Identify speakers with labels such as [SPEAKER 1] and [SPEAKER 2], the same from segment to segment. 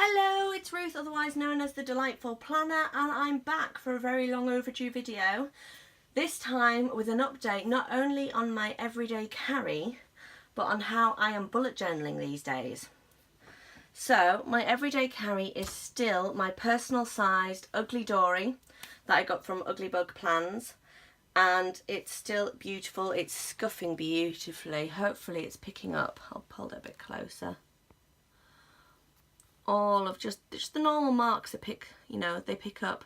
[SPEAKER 1] Hello, it's Ruth, otherwise known as the Delightful Planner, and I'm back for a very long overdue video. This time with an update not only on my everyday carry, but on how I am bullet journaling these days. So, my everyday carry is still my personal sized Ugly Dory that I got from Ugly Bug Plans, and it's still beautiful. It's scuffing beautifully. Hopefully it's picking up. I'll pull it a bit closer. All of just the normal marks that they pick up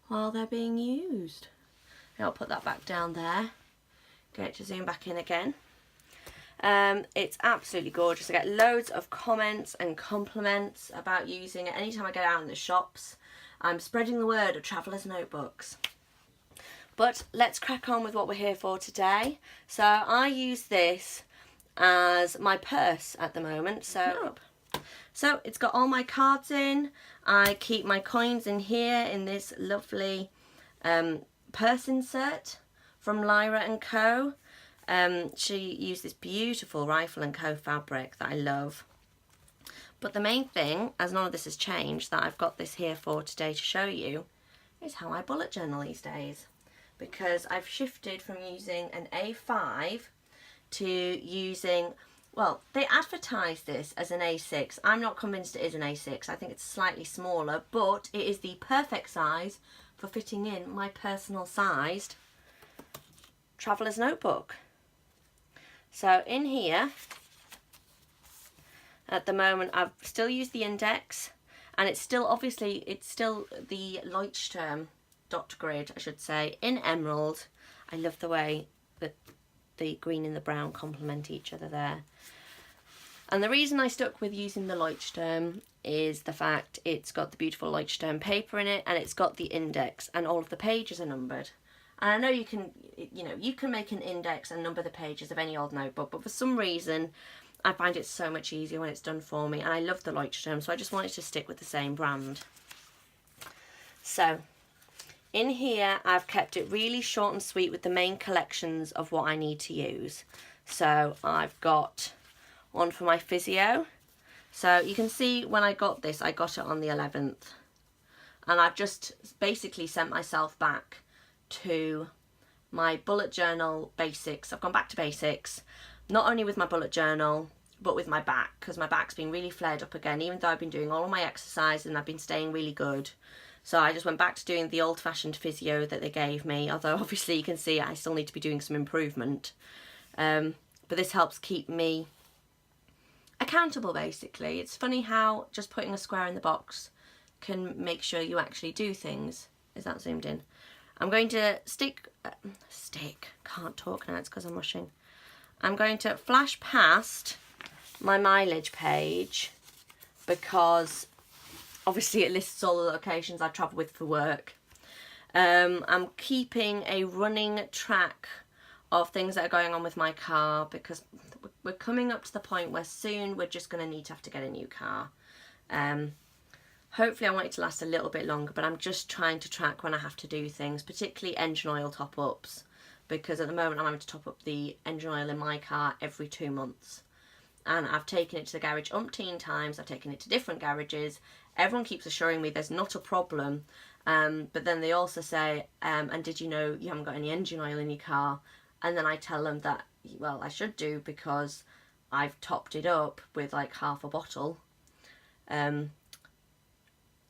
[SPEAKER 1] while they're being used. I'll put that back down there. Get it to zoom back in again. It's absolutely gorgeous. I get loads of comments and compliments about using it. Anytime I get out in the shops, I'm spreading the word of Traveller's Notebooks. But let's crack on with what we're here for today. So I use this as my purse at the moment. So it's got all my cards in. I keep my coins in here in this lovely purse insert from Lyra & Co. She used this beautiful Rifle & Co fabric that I love. But the main thing, as none of this has changed, that I've got this here for today to show you, is how I bullet journal these days. Because I've shifted from using an A5 to using... Well, they advertise this as an A6. I'm not convinced it is an A6. I think it's slightly smaller, but it is the perfect size for fitting in my personal sized Traveller's Notebook. So in here, at the moment, I've still used the index, and it's still the Leuchtturm dot grid, I should say, in emerald. I love the way that the green and the brown complement each other there. And the reason I stuck with using the Leuchtturm is the fact it's got the beautiful Leuchtturm paper in it, and it's got the index, and all of the pages are numbered. And I know you can make an index and number the pages of any old notebook, but for some reason I find it so much easier when it's done for me, and I love the Leuchtturm, so I just wanted to stick with the same brand. So in here I've kept it really short and sweet with the main collections of what I need to use. So I've got one for my physio. So you can see when I got this, I got it on the 11th. And I've just basically sent myself back to my bullet journal basics. I've gone back to basics, not only with my bullet journal, but with my back, because my back's been really flared up again, even though I've been doing all of my exercise and I've been staying really good. So I just went back to doing the old-fashioned physio that they gave me, although obviously you can see I still need to be doing some improvement. But this helps keep me accountable, basically. It's funny how just putting a square in the box can make sure you actually do things. Is that zoomed in? I'm going to can't talk now, it's because I'm rushing. I'm going to flash past my mileage page because obviously it lists all the locations I travel with for work. I'm keeping a running track of things that are going on with my car because we're coming up to the point where soon we're just going to have to get a new car. Hopefully I want it to last a little bit longer, but I'm just trying to track when I have to do things, particularly engine oil top-ups, because at the moment I'm having to top up the engine oil in my car every 2 months. And I've taken it to the garage umpteen times, I've taken it to different garages. Everyone keeps assuring me there's not a problem, but then they also say, and did you know you haven't got any engine oil in your car? And then I tell them that, well, I should do because I've topped it up with like half a bottle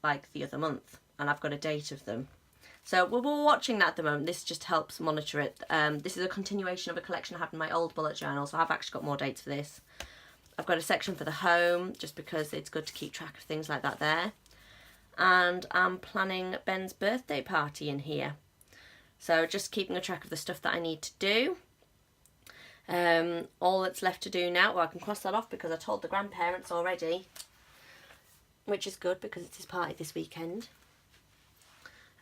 [SPEAKER 1] like the other month, and I've got a date of them. So we're watching that at the moment. This just helps monitor it. This is a continuation of a collection I had in my old bullet journal, so I've actually got more dates for this. I've got a section for the home, just because it's good to keep track of things like that there. And I'm planning Ben's birthday party in here. So just keeping a track of the stuff that I need to do. All that's left to do now, well, I can cross that off because I told the grandparents already, which is good because it's his party this weekend.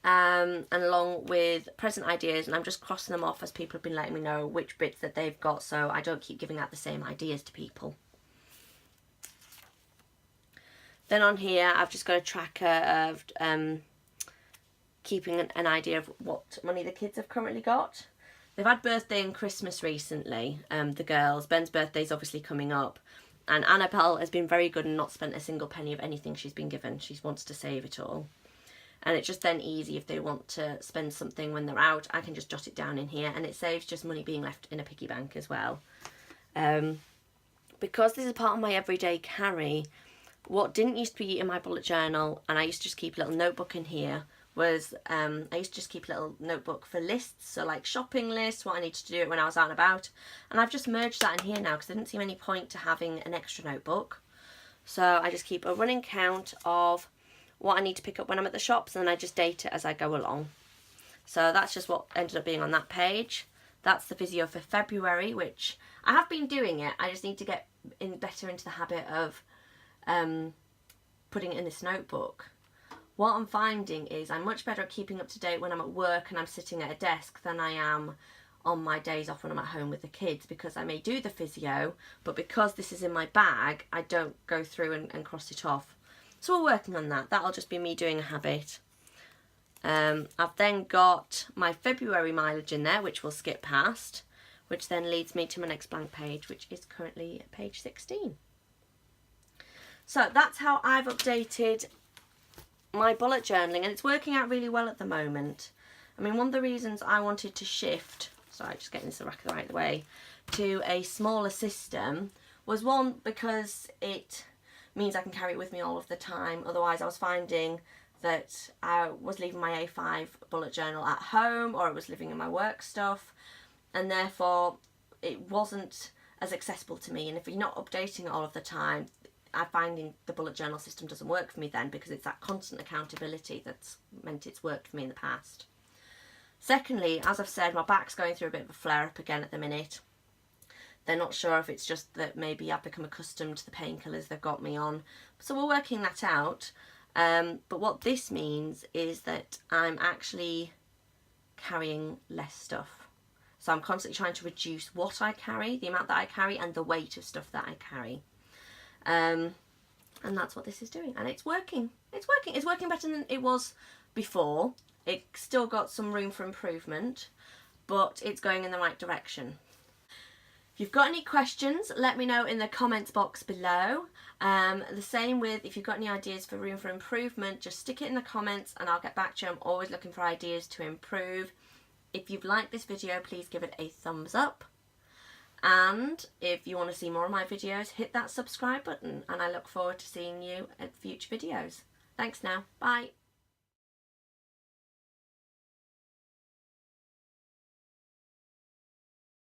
[SPEAKER 1] And along with present ideas, and I'm just crossing them off as people have been letting me know which bits that they've got, so I don't keep giving out the same ideas to people. Then on here I've just got a tracker of keeping an idea of what money the kids have currently got. They've had birthday and Christmas recently, the girls. Ben's birthday's obviously coming up, And Annabelle has been very good and not spent a single penny of anything she's been given. She wants to save it all. And it's just then easy if they want to spend something when they're out, I can just jot it down in here, and it saves just money being left in a piggy bank as well. Because this is part of my everyday carry, what didn't used to be in my bullet journal, and I used to just keep a little notebook in here, was I used to just keep a little notebook for lists, so like shopping lists, what I needed to do when I was out and about, and I've just merged that in here now because there didn't seem any point to having an extra notebook. So I just keep a running count of what I need to pick up when I'm at the shops, and then I just date it as I go along. So that's just what ended up being on that page. That's the physio for February, which I have been doing it. I just need to get better into the habit of putting it in this notebook. What I'm finding is I'm much better at keeping up to date when I'm at work and I'm sitting at a desk than I am on my days off when I'm at home with the kids, because I may do the physio, but because this is in my bag, I don't go through and cross it off. So we're working on that. That'll just be me doing a habit. I've then got my February mileage in there, which we'll skip past, which then leads me to my next blank page, which is currently page 16. So that's how I've updated my bullet journaling, and it's working out really well at the moment. I mean, one of the reasons I wanted to shift, sorry, just getting this the right way, to a smaller system was, one, because it means I can carry it with me all of the time. Otherwise, I was finding that I was leaving my A5 bullet journal at home, or it was living in my work stuff, and therefore it wasn't as accessible to me. And if you're not updating it all of the time, I'm finding the bullet journal system doesn't work for me then, because it's that constant accountability that's meant it's worked for me in the past. Secondly, as I've said, my back's going through a bit of a flare-up again at the minute. They're not sure if it's just that maybe I've become accustomed to the painkillers they've got me on. So we're working that out. But what this means is that I'm actually carrying less stuff. So I'm constantly trying to reduce what I carry, the amount that I carry, and the weight of stuff that I carry. And that's what this is doing, and it's working. It's working better than it was before. It's still got some room for improvement, but it's going in the right direction. If you've got any questions, let me know in the comments box below. The same with, if you've got any ideas for room for improvement, just stick it in the comments and I'll get back to you. I'm always looking for ideas to improve. If you've liked this video, please give it a thumbs up. And if you want to see more of my videos, hit that subscribe button, and I look forward to seeing you at future videos. Thanks now. Bye.